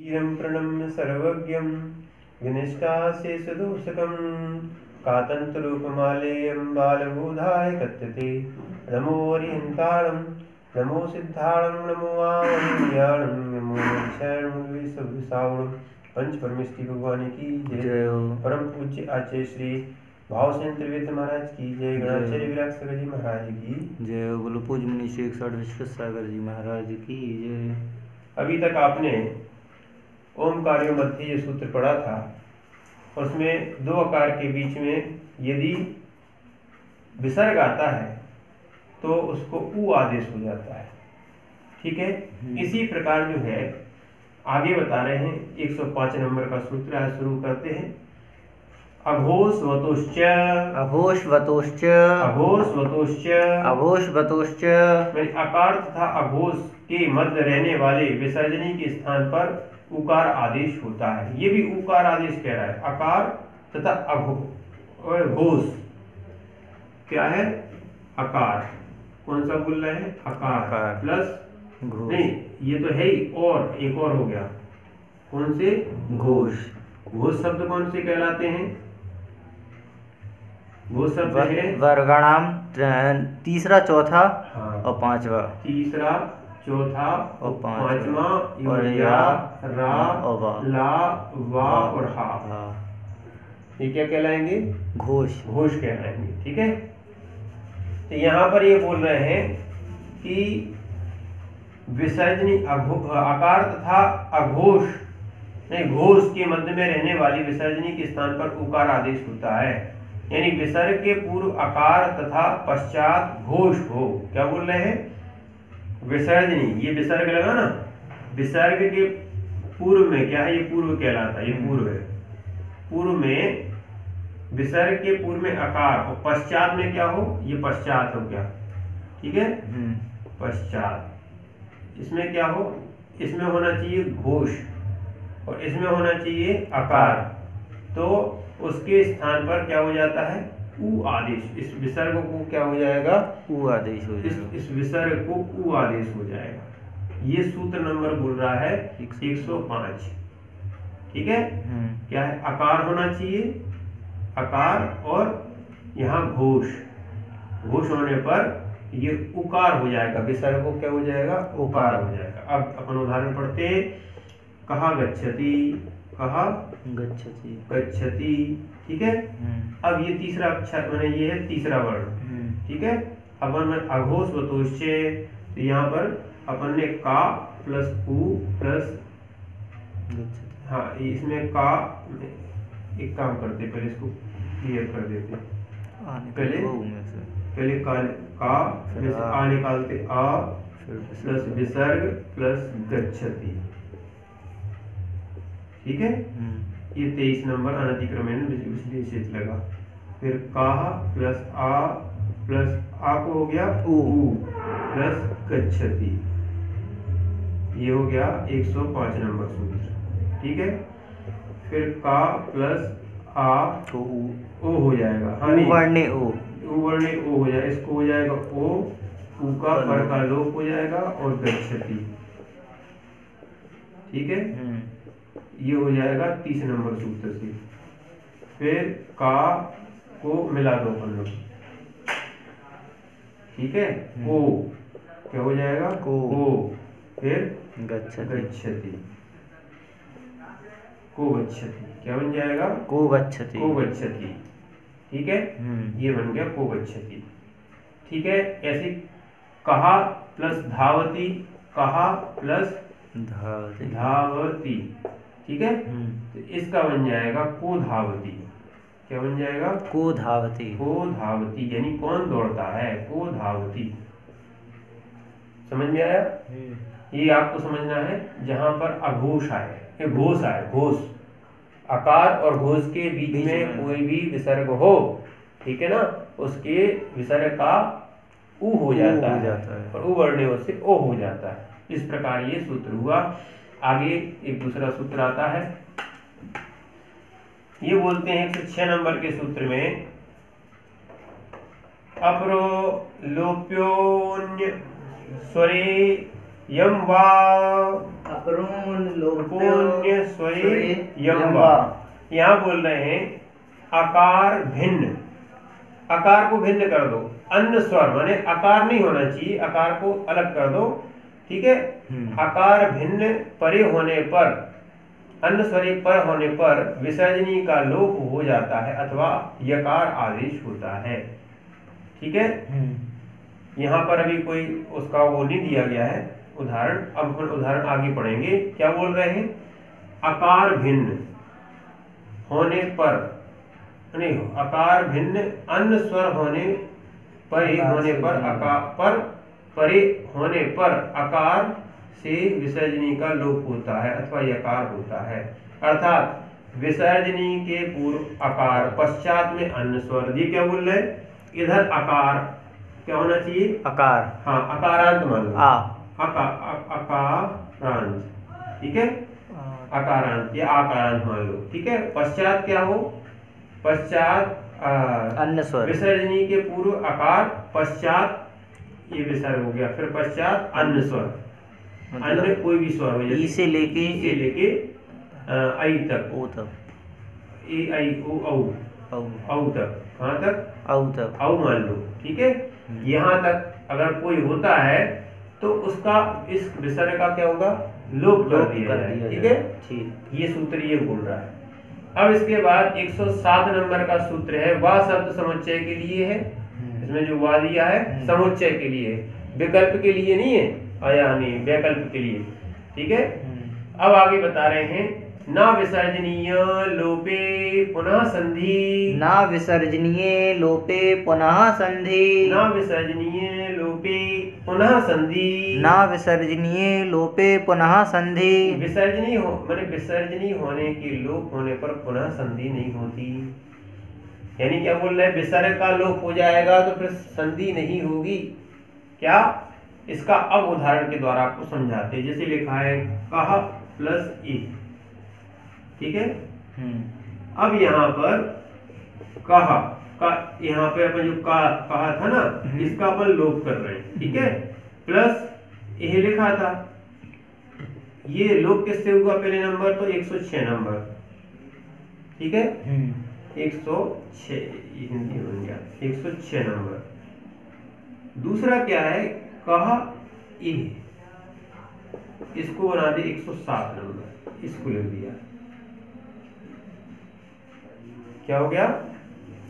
वीरं प्रणम्य सर्वज्ञं विनिष्टाशेषदोषकं कातन्तरूपमालेयं बालबोधाय कथ्यते। नमो हरिहन्ताणं नमो सिद्धाणं नमो वामयाणं नमो शरणं पंच परमेष्टि भगवान की जय। परम पूज्य आचार्य श्री भावसेन त्रिवेद महाराज की जय। गणाचार्य विराट सागर जी महाराज की जय। बोलो पूज्य मुनि शेख साठ विश्व सागर जी महाराज की जय। अभी तक आपने ओमकार्यो मध्य ये सूत्र पढ़ा था, उसमें दो आकार के बीच में यदि विसर्ग आता है तो उसको उ आदेश हो जाता है। ठीक है, इसी प्रकार जो है आगे बता रहे हैं 105 नंबर का सूत्र है। शुरू करते हैं। अघोषवतोश्च अघोषवतोश्च अघोषवतोश्च अघोषवतोश्च अकार तथा अघोष के मध्य रहने वाले विसर्जनी के स्थान पर उकार आदेश होता है। ये भी उकार आदेश कह रहा है। अकार तथा घोष क्या है? अकार। कौन सा बोल रहे हैं? अकार प्लस नहीं, ये तो है ही, और एक और हो गया। कौन से? घोष। घोष शब्द कौन से कहलाते हैं? घोष शब्द है वर्गणाम तीसरा, चौथा और पांचवा। तीसरा, चौथा और पांचवा, और या, रा, ला, वा और हा। ये क्या कहलाएंगे? घोष। घोष कहलाएंगे। ठीक है, तो यहाँ पर ये बोल रहे हैं कि विसर्जनी आकार तथा अघोष नहीं, घोष के मध्य में रहने वाली विसर्जनी के स्थान पर उकार आदेश होता है। यानी विसर्ग के पूर्व आकार तथा पश्चात घोष हो। क्या बोल रहे हैं? विसर्जनी, ये विसर्ग लगा ना, विसर्ग के पूर्व में क्या है? ये पूर्व कहलाता है, ये पूर्व है। पूर्व में विसर्ग के पूर्व में आकार और पश्चात में क्या हो? ये पश्चात हो गया। ठीक है, पश्चात। इसमें क्या हो? इसमें होना चाहिए घोष और इसमें होना चाहिए आकार। तो उसके स्थान पर क्या हो जाता है? उ आदेश। इस विसर्ग को क्या हो जाएगा? उ आदेश हो जाएगा। इस विसर्ग को उ आदेश हो जाएगा। ये सूत्र नंबर बोल रहा है 105। ठीक है, क्या है? आकार होना चाहिए, आकार, और यहाँ घोष। घोष होने पर ये उकार हो जाएगा। विसर्ग को क्या हो जाएगा? उकार हो जाएगा। अब अपन उदाहरण पढ़ते। कहा गच्छति, कहा गच्छति, गच्छति। ठीक है, अब ये तीसरा अक्षर मैंने, ये है तीसरा वर्ण। ठीक है, अपन अघोषवतोश्च, तो यहाँ पर अपन ने का प्लस उ प्लस, हाँ इसमें का, एक काम करते पहले इसको क्लियर कर देते। पहले का में से आ निकालते, आ प्लस विसर्ग प्लस गच्छति। ठीक है, ये 23 नंबर अनतिक्रमण विशेष लगा। फिर का प्लस आ को हो गया उ प्लस गच्छति। ये हो गया 105 नंबर सूत्र। ठीक है, फिर का प्लस आ तो ओ हो जाएगा। हाँ, वर्णे ओ, वर्णे ओ हो जाएगा। इसको हो जाएगा ओ, उ का पर का लोप हो जाएगा और गच्छति। ठीक है, ये हो जाएगा 30 नंबर सूत्र से। फिर का को मिला दो अपन लोग। ठीक है, को क्या हो जाएगा? को। फिर गच्छति, को गच्छति क्या बन जाएगा? को गच्छति, को गच्छति। ठीक है, ये बन गया को गच्छति। ठीक है, ऐसे कहा प्लस धावती, कहा प्लस धावती। ठीक है, तो इसका बन जाएगा को धावती। क्या बन जाएगा? को धावती। को धावती यानी कौन दौड़ता है? को धावती। समझ में आया? ये आपको समझना है जहां पर अघोष आए, घोष आए, घोष, आकार और घोष के बीच में कोई भी विसर्ग हो, ठीक है ना, उसके विसर्ग का उ हो जाता है और उ वर्णे से ओ हो जाता है। इस प्रकार ये सूत्र हुआ। आगे एक दूसरा सूत्र आता है। ये बोलते हैं 106 नंबर के सूत्र में अपरो लोप्योन्य स्वरे यम वा अपरोन लोप्यो यम्बा। यहाँ बोल रहे हैं आकार भिन्न, आकार को भिन्न कर दो। अन्य स्वर माने आकार नहीं होना चाहिए, आकार को अलग कर दो, ठीक है। आकार भिन्न परे होने पर, अन्य स्वर पर होने पर विसर्जनी का लोप हो जाता है अथवा यकार आदेश होता है, ठीक है। यहाँ पर अभी कोई उसका वो नहीं दिया गया है उदाहरण, अब अपन उदाहरण आगे पढ़ेंगे। क्या बोल रहे हैं, आकार भिन्न होने पर नहीं, आकार भिन्न अन्य स्वर होने परे होने पर आकार पर परे होने पर आकार से विसर्जनी का लोप होता है अथवा यकार होता है। अर्थात विसर्जनी के पूर्व आकार, पश्चात में अन्य स्वर। ये क्या बोल रहे हैं, इधर आकार क्या होना चाहिए, आकार, हाँ आकारांत मान लो, आकारांत, ठीक है, आकारांत या आकारांत मान लो, ठीक है। पश्चात क्या हो, पश्चात अन्य स्वर, विसर्जनी के पूर्व आकार, पश्चात ये विसर्ग हो गया, फिर पश्चात अन्य स्वर, अन्य कोई भी स्वर हो, ई से लेके आई तक, ओ तक, ए आई ओ औ तक, कहाँ तक, औ तक, औ मान लो, ठीक है। यहाँ तक अगर कोई होता है तो उसका इस विसर्ग का क्या होगा, लोप कर दिया जाए, ठीक है। ठीक, ये सूत्र ये बोल रहा है। अब इसके बाद 107 नंबर का सूत्र है, वह शब्द समुच्चय के लिए है। इसमें जो वा दिया है समुच्चय के लिए, विकल्प के लिए नहीं है, आया नहीं, वैकल्प के लिए, ठीक है। अब आगे बता रहे हैं, ना विसर्जनीय लोपे पुनः संधि, ना विसर्जनीय लोपे पुनः संधि, ना विसर्जनीय लोपे पुनः संधि, ना विसर्जनीय लोपे पुनः संधि। विसर्जनी हो माने विसर्जनी होने के लोप होने पर पुनः संधि नहीं होती। यानी क्या बोल रहे हैं, विसर्ग का लोप हो जाएगा तो फिर संधि नहीं होगी। क्या, इसका अब उदाहरण के द्वारा आपको समझाते हैं। जैसे लिखा है कहा प्लस ई, ठीक है। अब यहाँ पर कहा का, यहाँ पे अपन जो कहा था ना, इसका अपन लोप कर रहे हैं, ठीक है। प्लस ये लिखा था, ये लोप किससे हुआ, पहले नंबर तो 106 नंबर, ठीक है। 106 हिंदी बन गया, 106 नंबर। दूसरा क्या है, कहा ई, इसको बना दे 107 नंबर, इसको लिख दिया, क्या हो गया,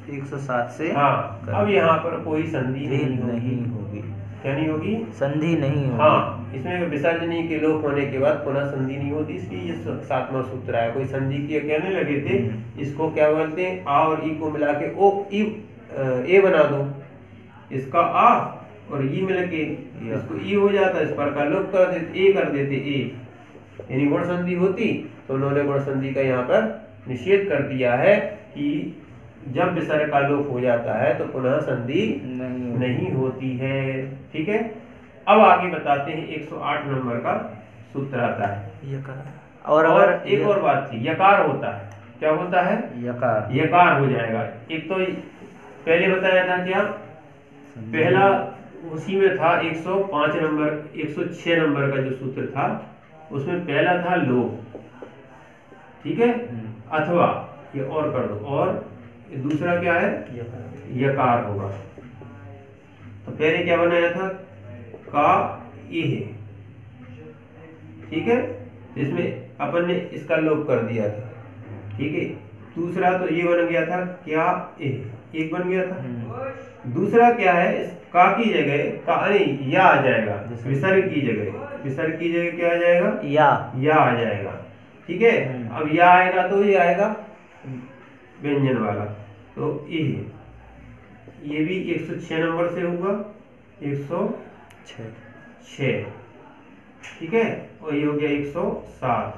107 से, हाँ। अब यहाँ पर कोई संधि नहीं होगी, क्या नहीं होगी, संधि नहीं होगी। हाँ, इसमें विसर्जनी के लोप होने के बाद पुनः संधि नहीं होती, इसलिए ये 7वां सूत्र आया। कोई संधि की कहने लगे थे, इसको क्या बोलते हैं, आ और ई को मिला के ओ ई ए बना दो, इसका आ और ई मिला के इसको ई हो जाता, इस पर का लोप कर देते, ए कर देते, ए, यानी गुण संधि होती। तो उन्होंने गुण संधि का यहाँ पर निषेध कर दिया है कि जब विसर्ग का लोप हो जाता है तो पुनः संधि नहीं होती है, ठीक है। अब आगे बताते हैं 108 नंबर का सूत्र आता है यकार। और अगर एक और बात थी, यकार होता है, क्या होता है, यकार हो जाएगा। एक तो पहले बताया था क्या, पहला उसी में था 105 नंबर 106 नंबर का जो सूत्र था, उसमें पहला था लोप, ठीक है, अथवा ये और कर दो, और दूसरा क्या है, यकार होगा। तो पहले क्या बनाया था, का ये है, ठीक है, इसमें अपन ने इसका लोप कर दिया था, ठीक है। दूसरा तो ये बन गया था, क्या ए, एक बन गया था। दूसरा क्या है, इस का की जगह का नहीं या आ जाएगा, विसर्ग की जगह क्या आ जाएगा, या आ जाएगा, ठीक है। अब या आएगा तो ये आएगा व्यंजन वाला, तो ये भी 106 नंबर से होगा, 106, ठीक है। और ये हो गया 107,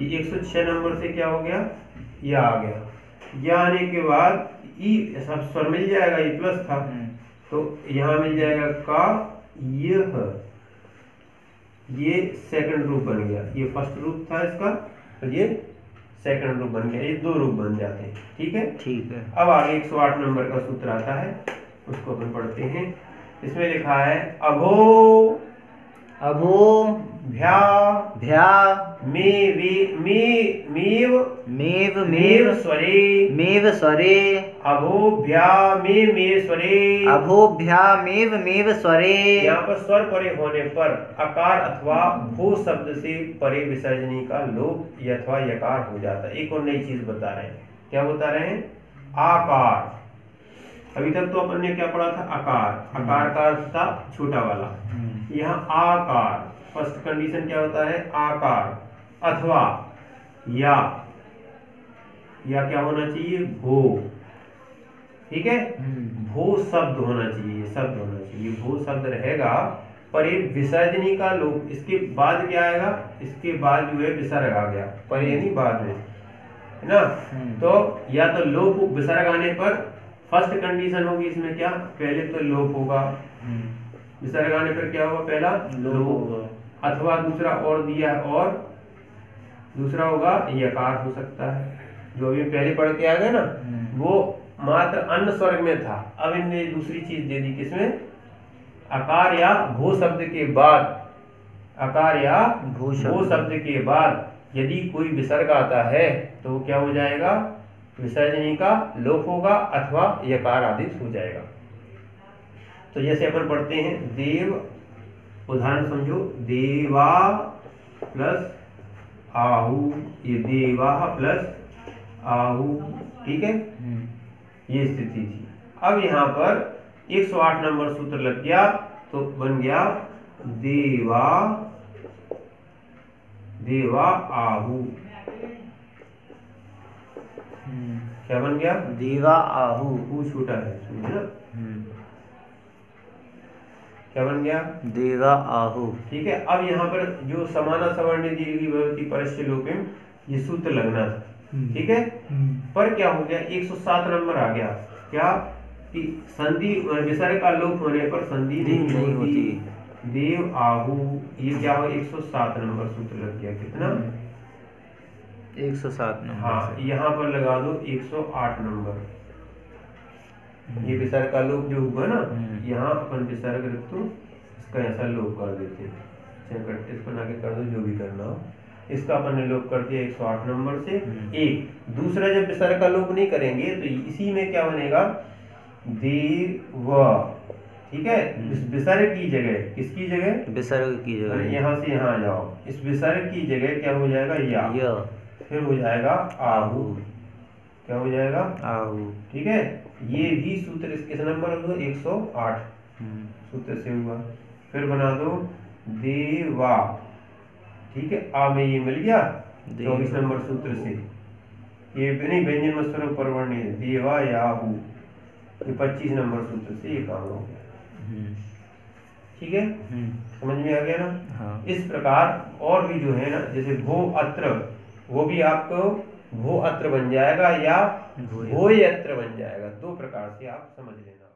ये 106 नंबर से क्या हो गया, या आ गया। या आने के बाद ई सब स्वर मिल जाएगा, ये प्लस था तो यहाँ मिल जाएगा का, ये सेकंड रूप बन गया, ये फर्स्ट रूप था इसका, तो ये सेकंड रूप बन गया, ये दो रूप बन जाते हैं, ठीक है, ठीक है। अब आगे 108 नंबर का सूत्र आता है, उसको अपन पढ़ते हैं। इसमें लिखा है अघो अभो भ्या भ्या मे वे मे मेव मेव मेव मेव स्वरे मेव स्वरे अभोभ्या मे मे स्वरे। अभोभ्या मेव मेव स्वरे। यहाँ पर स्वर परे होने पर अकार अथवा भू शब्द से परे विसर्जनी का लोप अथवा यकार हो जाता है। एक और नई चीज बता रहे हैं। क्या बता रहे हैं? आकार। अभी तक तो अपन ने क्या पढ़ा था? आकार। आकार का अर्थ था छोटा वाला। यहाँ आकार, फर्स्ट कंडीशन क्या होता है? आकार अथवा या क्या होना चाहिए? भू। ठीक है, भू शब्द होना चाहिए, शब्द होना चाहिए। भू शब्द रहेगा परे विसर्जनी का लोप। इसके बाद क्या आएगा? इसके बाद जो है विसर्ग आ गया, परे यानी बाद में, है ना? तो या तो लोप विसर्ग आने पर फर्स्ट कंडीशन होगी इसमें क्या? पहले तो लोप होगा, विसर्ग आने पर क्या होगा? पहला लोप, अथवा दूसरा और दिया और दूसरा होगा यकार हो सकता है। जो अभी पहले पढ़ के आ गए ना, वो मात्र अन्न स्वर्ग में था। अब इनने दूसरी चीज दे दी, किसमें? आकार या भू शब्द के बाद, आकार या भू शब्द के बाद यदि कोई विसर्ग आता है तो वो क्या हो जाएगा? विसर्जनी का लोप होगा अथवा यकार आदेश हो जाएगा। तो जैसे अपन पढ़ते हैं देव, उदाहरण समझो, देवा प्लस आहु, ये देवा प्लस आहु, ठीक है, ये स्थिति थी। अब यहाँ पर 108 नंबर सूत्र लग गया, तो बन गया देवा देवा आहु। क्या बन गया? देवा आहु। हु छोटा है, समझे ना? क्या बन गया? देवा आहु। ठीक है। अब यहाँ पर जो समाना सवर्णी दीर्घी भवति परस्य लोपिम, ये सूत्र लगना था। ठीक है, पर क्या हो गया? 107 नंबर आ गया। क्या कि संधि विसर्ग का लोप होने पर संधि नहीं होती। देव आहु, ये क्या हो? 107 नंबर सूत्र लग गया। कितना? 107 नंबर। हाँ, यहाँ पर लगा दो 108 नंबर। ये विसर्ग का लोप जो हुआ ना, यहाँ अपन विसर्ग रख दो, इसका ऐसा लोप कर देते हैं, चाहे प्रैक्टिस बना के कर दो, जो भी करना हो। इसका अपन ने लोप कर दिया 108 नंबर से। एक दूसरा जब विसर्ग का लोप नहीं करेंगे तो इसी में क्या बनेगा? देव। ठीक है, इस विसर्ग की जगह, किसकी जगह? विसर्ग की जगह, यहाँ से यहाँ जाओ, इस विसर्ग की जगह क्या हो जाएगा? या, फिर हो जाएगा आहु। क्या हो जाएगा? आहु। ठीक है, ये भी सूत्र किस नंबर हुआ? 108 सूत्र से हुआ। फिर बना दो देवा। ठीक है, आ में ये मिल गया 24 नंबर सूत्र से। ये नहीं, व्यंजन मत्सर परवर्णी है, देवा याहु, ये 25 नंबर सूत्र से ये काम हो गया। ठीक है, समझ में आ गया ना? हाँ। इस प्रकार और भी जो है ना, जैसे भो अत्र, वो भी आपको भो अत्र बन जाएगा या भोय अत्र बन जाएगा। दो प्रकार से आप समझ लेना।